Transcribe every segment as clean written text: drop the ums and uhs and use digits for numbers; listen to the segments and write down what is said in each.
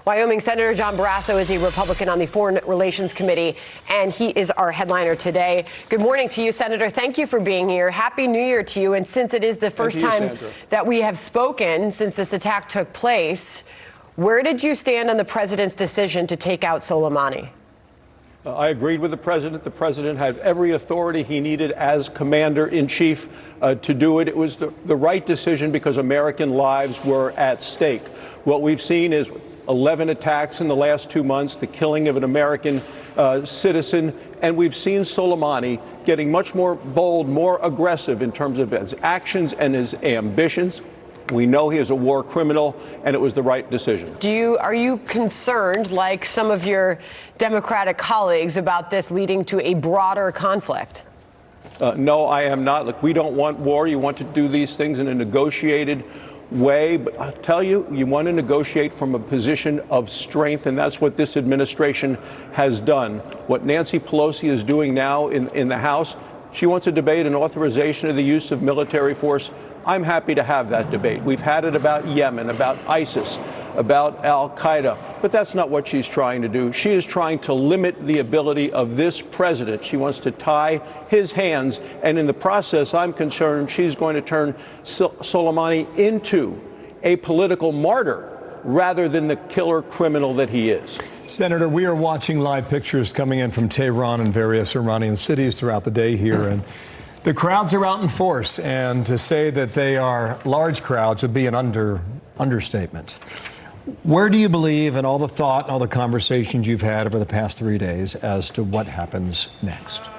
Wyoming Senator John Barrasso is a Republican on the Foreign Relations Committee, and he is our headliner today. Good morning to you, Senator. Thank you for being here. Happy New Year to you. And since it is the first time that we have spoken since this attack took place, where did you stand on the president's decision to take out Soleimani? I agreed with the president. The president had every authority he needed as commander-in-chief to do it. It was the right decision because American lives were at stake. What we've seen is 11 attacks in the last 2 months, the killing of an American citizen, and we've seen Soleimani getting much more bold, more aggressive in terms of his actions and his ambitions. We know he is a war criminal, and it was the right decision. Are you concerned, like some of your Democratic colleagues, about this leading to a broader conflict? No, I am not. Look, we don't want war. You want to do these things in a negotiated way. But I'll tell you, you want to negotiate from a position of strength, and that's what this administration has done. What Nancy Pelosi is doing now in the House, she wants to debate an authorization of the use of military force. I'm happy to have that debate. We've had it about Yemen, about ISIS, about al-Qaeda, but that's not what she's trying to do. She is trying to limit the ability of this president. She wants to tie his hands, and in the process, I'm concerned she's going to turn Soleimani into a political martyr rather than the killer criminal that he is. Senator, we are watching live pictures coming in from Tehran and various Iranian cities throughout the day here, and the crowds are out in force, and to say that they are large crowds would be an understatement. Where do you believe, in all the thought and all the conversations you've had over the past 3 days, as to what happens next?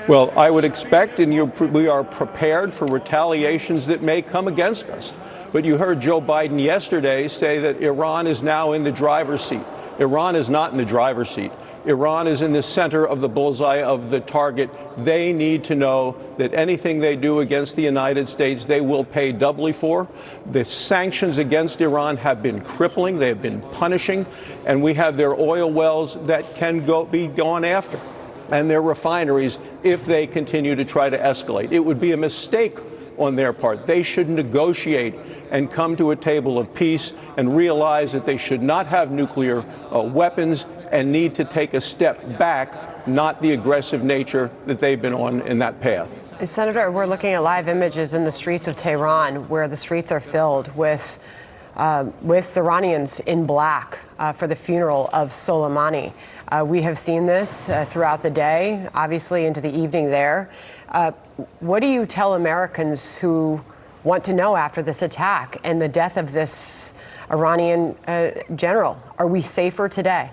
Well, I would expect, and we are prepared for retaliations that may come against us. But you heard Joe Biden yesterday say that Iran is now in the driver's seat. Iran is not in the driver's seat. Iran is in the center of the bullseye of the target. They need to know that anything they do against the United States, they will pay doubly for. The sanctions against Iran have been crippling. They have been punishing. And we have their oil wells that can be gone after, and their refineries if they continue to try to escalate. It would be a mistake on their part. They should negotiate and come to a table of peace and realize that they should not have nuclear weapons and need to take a step back, not the aggressive nature that they've been on in that path. Senator, we're looking at live images in the streets of Tehran, where the streets are filled with Iranians in black for the funeral of Soleimani. We have seen this throughout the day, obviously into the evening there. What do you tell Americans who want to know after this attack and the death of this Iranian general? Are we safer today?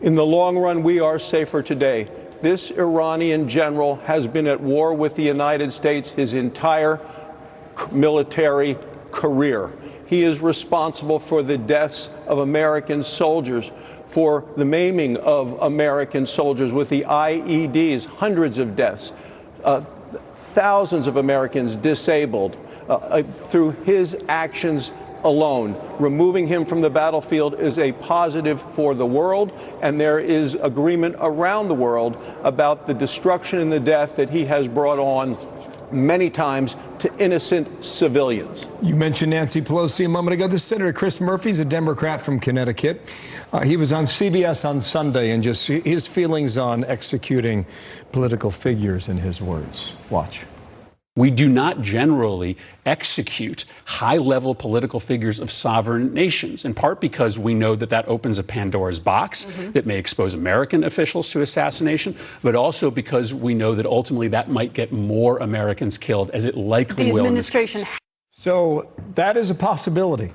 In the long run, we are safer today. This Iranian general has been at war with the United States his entire military career. He is responsible for the deaths of American soldiers, for the maiming of American soldiers with the IEDs, hundreds of deaths, thousands of Americans disabled through his actions alone. Removing him from the battlefield is a positive for the world, and there is agreement around the world about the destruction and the death that he has brought on many times to innocent civilians. You mentioned Nancy Pelosi a moment ago. This Senator Chris Murphy's a Democrat from Connecticut. He was on CBS on Sunday, and just his feelings on executing political figures, in his words. Watch. We do not generally execute high-level political figures of sovereign nations, in part because we know that that opens a Pandora's box that may expose American officials to assassination, but also because we know that ultimately that might get more Americans killed, as it likely will. The administration. So that is a possibility.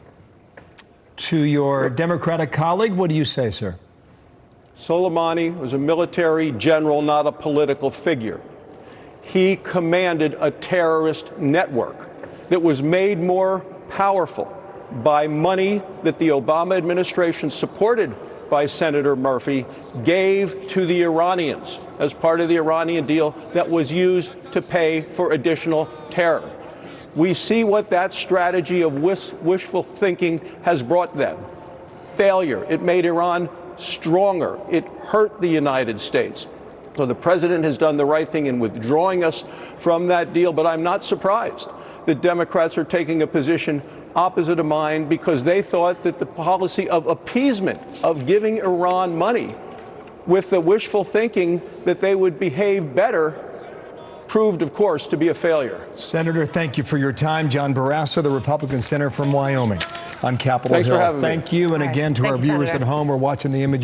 To your Democratic colleague, what do you say, sir? Soleimani was a military general, not a political figure. He commanded a terrorist network that was made more powerful by money that the Obama administration, supported by Senator Murphy, gave to the Iranians as part of the Iranian deal that was used to pay for additional terror. We see what that strategy of wishful thinking has brought them. Failure. It made Iran stronger. It hurt the United States. So the president has done the right thing in withdrawing us from that deal, but I'm not surprised that Democrats are taking a position opposite of mine because they thought that the policy of appeasement, of giving Iran money with the wishful thinking that they would behave better, proved, of course, to be a failure. Senator, thank you for your time. John Barrasso, the Republican senator from Wyoming on Capitol Thanks Hill. for having me. Thank you. And again, to Thank our you, viewers Senator. at home, we're watching the images.